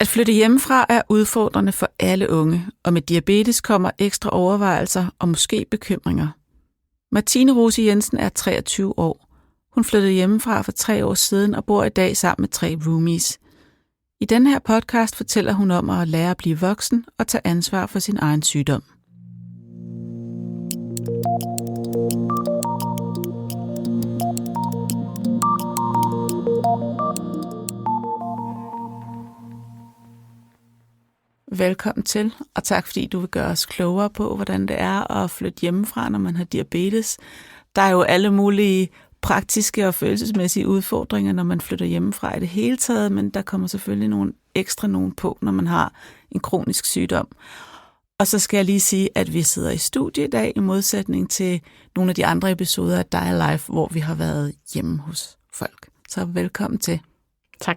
At flytte hjemmefra er udfordrende for alle unge, og med diabetes kommer ekstra overvejelser og måske bekymringer. Martine Rose Jensen er 23 år. Hun flyttede hjemmefra for 3 år siden og bor i dag sammen med 3 roomies. I denne her podcast fortæller hun om at lære at blive voksen og tage ansvar for sin egen sygdom. Velkommen til, og tak fordi du vil gøre os klogere på, hvordan det er at flytte hjemmefra, når man har diabetes. Der er jo alle mulige praktiske og følelsesmæssige udfordringer, når man flytter hjemmefra i det hele taget, men der kommer selvfølgelig nogle på, når man har en kronisk sygdom. Og så skal jeg lige sige, at vi sidder i studie i dag, i modsætning til nogle af de andre episoder af Die Life, hvor vi har været hjemme hos folk. Så velkommen til. Tak.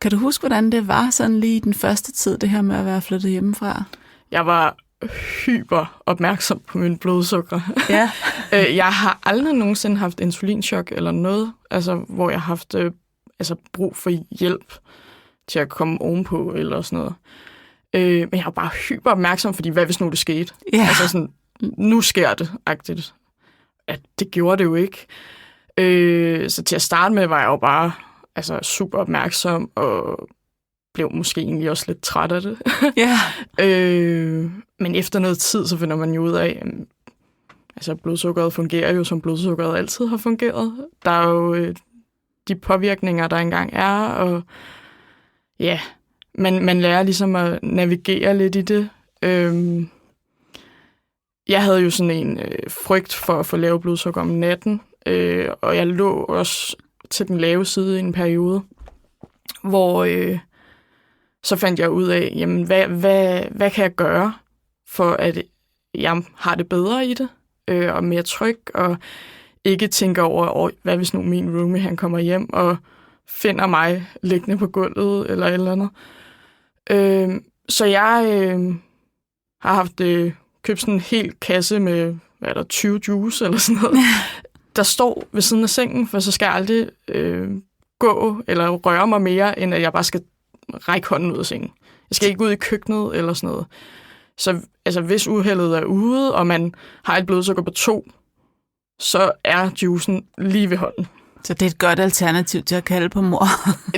Kan du huske, hvordan det var sådan lige i den første tid, det her med at være flyttet hjemmefra? Jeg var hyper opmærksom på min blodsukker. Ja. Jeg har aldrig nogensinde haft insulinchok eller noget, altså, hvor jeg har haft brug for hjælp til at komme ovenpå eller sådan noget. Men jeg var bare hyper opmærksom, fordi hvad hvis nu det skete? Ja. Altså sådan, nu sker det-agtigt. At det gjorde det jo ikke. Så til at starte med var jeg jo bare super opmærksom og blev måske egentlig også lidt træt af det. Ja. Men efter noget tid, så finder man jo ud af, at blodsukkeret fungerer jo, som blodsukkeret altid har fungeret. Der er jo de påvirkninger, der engang er, og ja, man lærer ligesom at navigere lidt i det. Jeg havde jo sådan en frygt for at få lavt blodsukker om natten, og jeg lå også til den lave side i en periode, hvor så fandt jeg ud af, jamen, hvad kan jeg gøre, for at jeg har det bedre i det, og mere tryg, og ikke tænker over, hvad hvis nu min roomie, han kommer hjem og finder mig liggende på gulvet, eller et eller andet. Så jeg har haft købt sådan en hel kasse med, 20 juice, eller sådan noget, der står ved siden af sengen, for så skal jeg aldrig gå eller røre mig mere, end at jeg bare skal række hånden ud af sengen. Jeg skal ikke ud i køkkenet eller sådan noget. Så hvis uheldet er ude, og man har et blodsukker på 2, så er juicen lige ved hånden. Så det er et godt alternativ til at kalde på mor.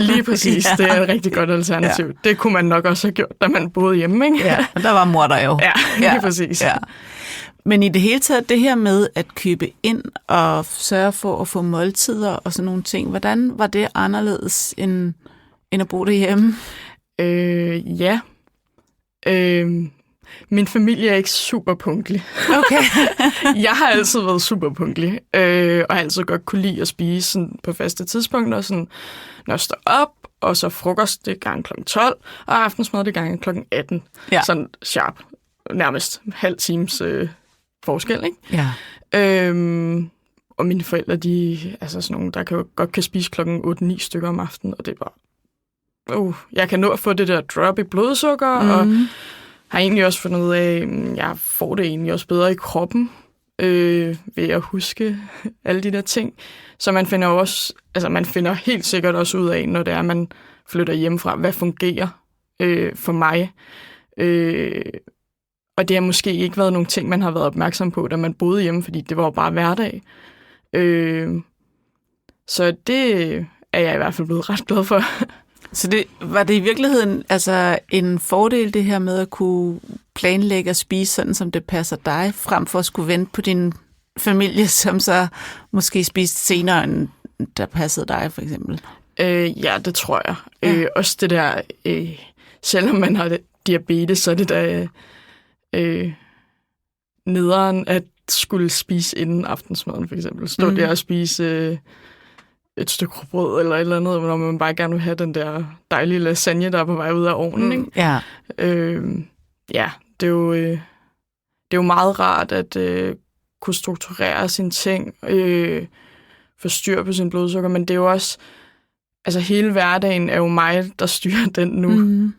Lige præcis, ja. Det er et rigtig godt alternativ. Ja. Det kunne man nok også have gjort, da man boede hjemme, ikke? Ja, og der var mor der jo. Ja, lige præcis. Ja. Men i det hele taget, det her med at købe ind og sørge for at få måltider og sådan nogle ting, hvordan var det anderledes end at bo derhjemme? Ja. Min familie er ikke super punktlig. Okay. Jeg har altid været super punktlig, og har altid godt kunne lide at spise sådan på faste tidspunkter, sådan, når jeg står op, og så frokost det gang kl. 12, og aftensmad det gang kl. 18. Ja. Sådan sharp. Nærmest halv times forskel, ikke? Ja. Og mine forældre, de er sådan nogle, der godt kan spise klokken 8-9 stykker om aftenen, og det er bare, jeg kan nå at få det der drop i blodsukker, og har egentlig også fundet ud af, at jeg får det egentlig også bedre i kroppen, ved at huske alle de der ting. Så man finder også, man finder helt sikkert også ud af, når det er, man flytter hjemmefra, hvad fungerer for mig. Og det har måske ikke været nogle ting, man har været opmærksom på, da man boede hjemme, fordi det var jo bare hverdag. Så det er jeg i hvert fald blevet ret glad for. Så var det i virkeligheden en fordel, det her med at kunne planlægge og spise sådan, som det passer dig, frem for at skulle vente på din familie, som så måske spiste senere, end der passede dig, for eksempel? Ja, det tror jeg. Ja. Også det der, selvom man har diabetes, så er det der nederen at skulle spise inden aftensmaden, for eksempel. Stå der og spise et stykke brød eller et eller andet, når man bare gerne vil have den der dejlige lasagne, der er på vej ud af ovnen. Ikke? Ja. Ja, det er jo meget rart at kunne strukturere sine ting, få styr på sin blodsukker, men det er jo også, hele hverdagen er jo mig, der styrer den nu.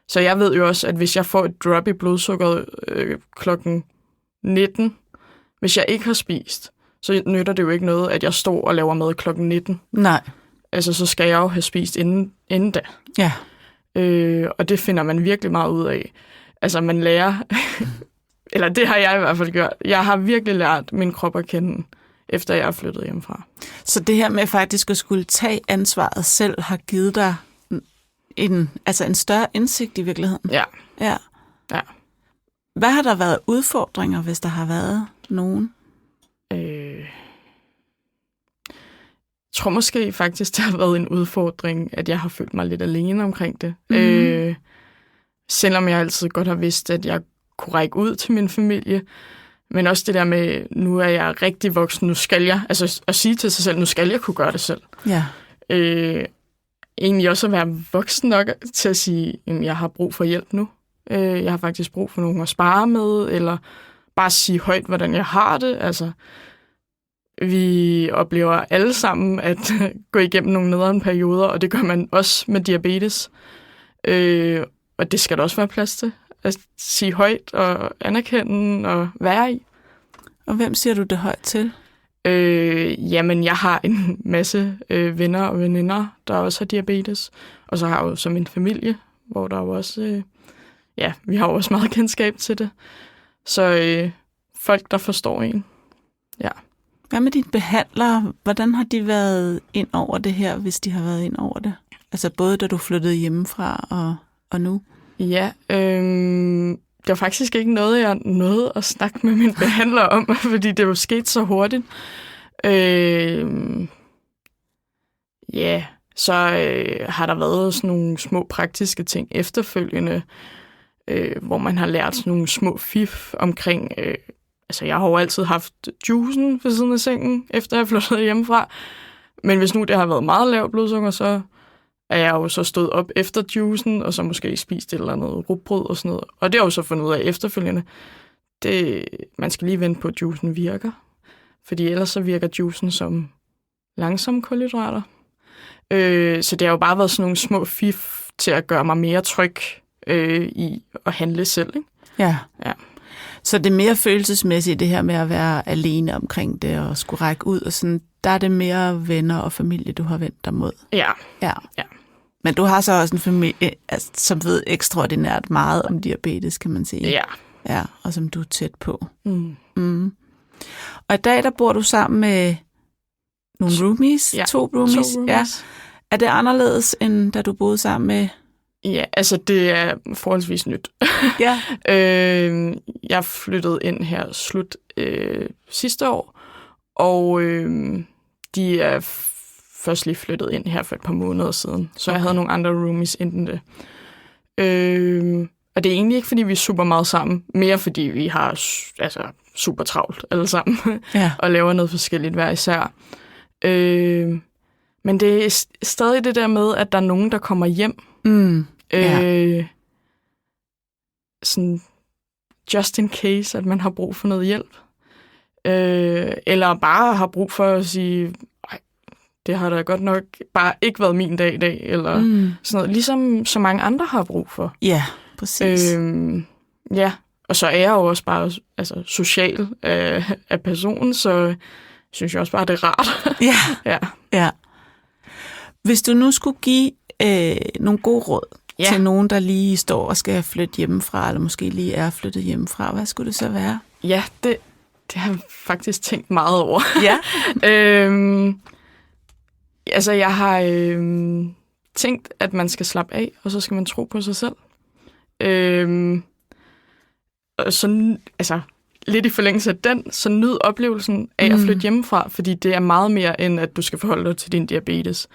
Så jeg ved jo også, at hvis jeg får et drop i blodsukkeret klokken 19, hvis jeg ikke har spist, så nytter det jo ikke noget, at jeg står og laver mad klokken 19. Nej. altså, så skal jeg jo have spist inden da. Ja. Og det finder man virkelig meget ud af. Altså, man lærer, eller det har jeg i hvert fald gjort. Jeg har virkelig lært min krop at kende, efter jeg er flyttet hjemmefra. Så det her med faktisk at skulle tage ansvaret selv, har givet dig en større indsigt i virkeligheden? Ja. Ja. Ja. Hvad har der været udfordringer, hvis der har været nogen? Jeg tror måske faktisk, det har været en udfordring, at jeg har følt mig lidt alene omkring det. Selvom jeg altid godt har vidst, at jeg kunne række ud til min familie. Men også det der med, nu er jeg rigtig voksen, nu skal jeg, altså at sige til sig selv, nu skal jeg kunne gøre det selv. Ja. Egentlig også at være voksen nok til at sige, at jeg har brug for hjælp nu. Jeg har faktisk brug for nogen at spare med, eller bare sige højt, hvordan jeg har det. Altså, vi oplever alle sammen at gå igennem nogle nederen perioder, og det gør man også med diabetes. Og det skal der også være plads til. At sige højt og anerkende og være i. Og hvem siger du det højt til? Jamen, jeg har en masse venner og veninder, der også har diabetes. Og så har jeg jo så min familie, hvor der jo også... vi har jo også meget kendskab til det. Så folk, der forstår en. Ja. Hvad med dine behandlere? Hvordan har de været ind over det her, hvis de har været ind over det? Altså både da du flyttede hjemmefra og nu? Ja, det var faktisk ikke noget, jeg nåede at snakke med min behandler om, fordi det jo skete så hurtigt. Så har der været sådan nogle små praktiske ting efterfølgende, hvor man har lært sådan nogle små fif omkring... Altså, jeg har jo altid haft juicen ved siden af sengen, efter jeg flyttede hjemmefra. Men hvis nu det har været meget lavt blodsukker, så er jeg jo så stået op efter juicen, og så måske spist et eller andet rugbrød og sådan noget. Og det har jeg jo så fundet ud af efterfølgende. Man skal lige vente på, at juicen virker. Fordi ellers så virker juicen som langsomme kulhydrater. Så det har jo bare været sådan nogle små fif til at gøre mig mere tryg i at handle selv, ikke? Ja. Så det er mere følelsesmæssigt, det her med at være alene omkring det og skulle række ud og sådan, der er det mere venner og familie, du har vendt dig mod. Ja. Men du har så også en familie, som ved ekstraordinært meget om diabetes, kan man sige. Ja, og som du er tæt på. Og i dag, der bor du sammen med nogle roomies, 2 roomies. Ja. Er det anderledes, end da du boede sammen med... Ja, altså det er forholdsvis nyt. Ja. Jeg flyttede ind her slut sidste år, og de er først lige flyttet ind her for et par måneder siden. Så jeg havde nogle andre roomies inden det. Og det er egentlig ikke, fordi vi er super meget sammen, mere fordi vi har super travlt alle sammen, og laver noget forskelligt hver især. Men det er stadig det der med, at der er nogen, der kommer hjem. Sådan just in case, at man har brug for noget hjælp. Eller bare har brug for at sige, det har da godt nok bare ikke været min dag i dag, eller sådan noget. Ligesom så mange andre har brug for. Ja, præcis. Og så er jeg jo også bare social af personen, så synes jeg også bare, det er rart. Ja. Hvis du nu skulle give nogle gode råd til nogen, der lige står og skal flytte hjemmefra, eller måske lige er flyttet hjemmefra, hvad skulle det så være? Ja, det har jeg faktisk tænkt meget over. Ja. Jeg har tænkt, at man skal slappe af, og så skal man tro på sig selv. Lidt i forlængelse af den, så nyd oplevelsen af at flytte hjemmefra, fordi det er meget mere end, at du skal forholde dig til din diabetes.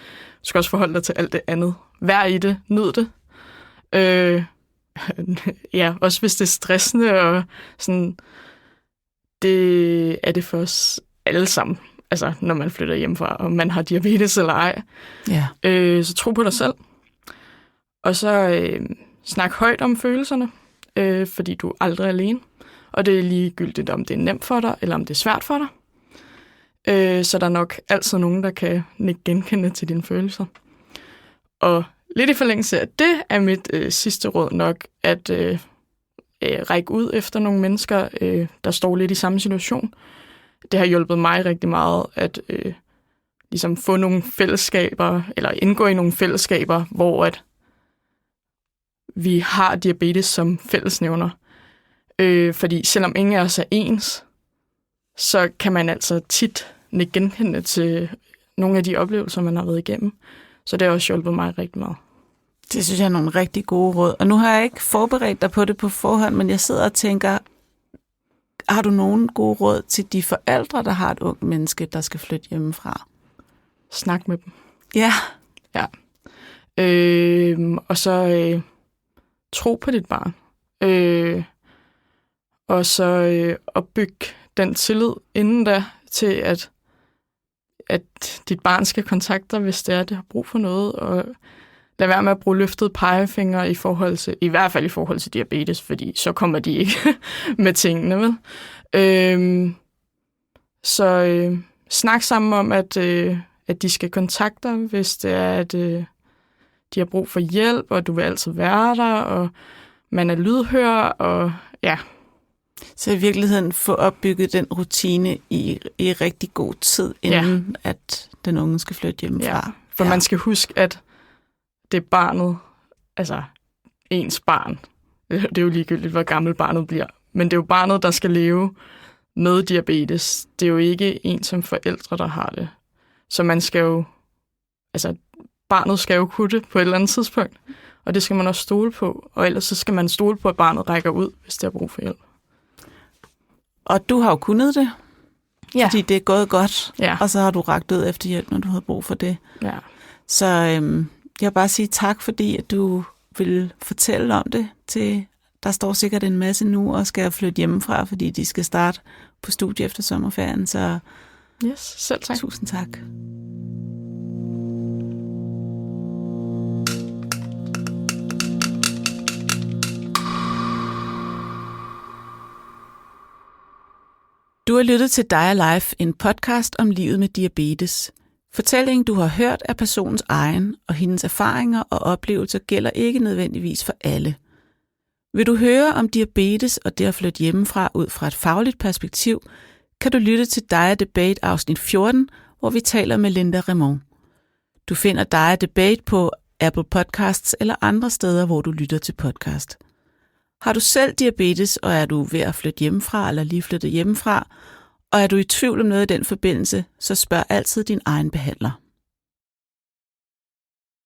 Du skal også forholde dig til alt det andet. Vær i det, nyd det. Også hvis det er stressende, og sådan, det er det for os alle sammen. Altså, når man flytter hjemmefra, og man har diabetes eller ej. Ja. Så tro på dig selv. Og så snak højt om følelserne, fordi du er aldrig alene. Og det er ligegyldigt, om det er nemt for dig, eller om det er svært for dig. Så der er nok altid nogen, der kan nikke genkende til dine følelser. Og lidt i forlængelse af det er mit sidste råd nok, at række ud efter nogle mennesker, der står lidt i samme situation. Det har hjulpet mig rigtig meget at ligesom få nogle fællesskaber, eller indgå i nogle fællesskaber, hvor at vi har diabetes som fællesnævner. Fordi selvom ingen af os er ens, så kan man altså tit nikke genkendende til nogle af de oplevelser, man har været igennem. Så det har også hjulpet mig rigtig meget. Det synes jeg er nogle rigtig gode råd. Og nu har jeg ikke forberedt dig på det på forhånd, men jeg sidder og tænker, har du nogen gode råd til de forældre, der har et ungt menneske, der skal flytte hjemmefra? Snak med dem. Ja. Ja. Og så tro på dit barn. Og så opbygge den tillid inden da til, at dit barn skal kontakte dig, hvis det er, det har brug for noget. Og lad være med at bruge løftede pegefingre i hvert fald i forhold til diabetes, fordi så kommer de ikke med tingene, vel? Så snak sammen om, at de skal kontakte dig, hvis det er, at de har brug for hjælp, og du vil altid være der, og man er lydhør, og ja. Så i virkeligheden få opbygget den rutine i rigtig god tid, inden at den unge skal flytte hjemmefra. Ja, for man skal huske, at det er barnet, altså ens barn. Det er jo ligegyldigt, hvor gammel barnet bliver. Men det er jo barnet, der skal leve med diabetes. Det er jo ikke en som forældre, der har det. Så man skal jo, altså barnet skal jo kunne det på et eller andet tidspunkt. Og det skal man også stole på. Og ellers så skal man stole på, at barnet rækker ud, hvis det har brug for hjælp. Og du har jo kunnet det, fordi det er gået godt. Ja. Og så har du rakt ud efter hjælp, når du havde brug for det. Ja. Så jeg vil bare sige tak, fordi at du vil fortælle om det. Der står sikkert en masse nu og skal flytte hjemmefra, fordi de skal starte på studie efter sommerferien. Så yes, selv tak. Tusind tak. Du har lyttet til Dig Alive, en podcast om livet med diabetes. Fortællingen, du har hørt, er personens egen, og hendes erfaringer og oplevelser gælder ikke nødvendigvis for alle. Vil du høre om diabetes og det at flytte hjemmefra ud fra et fagligt perspektiv, kan du lytte til Dig Debate afsnit 14, hvor vi taler med Linda Raymond. Du finder Dig Debate på Apple Podcasts eller andre steder, hvor du lytter til podcast. Har du selv diabetes, og er du ved at flytte hjemmefra eller lige flyttet hjemmefra, og er du i tvivl om noget i den forbindelse, så spørg altid din egen behandler.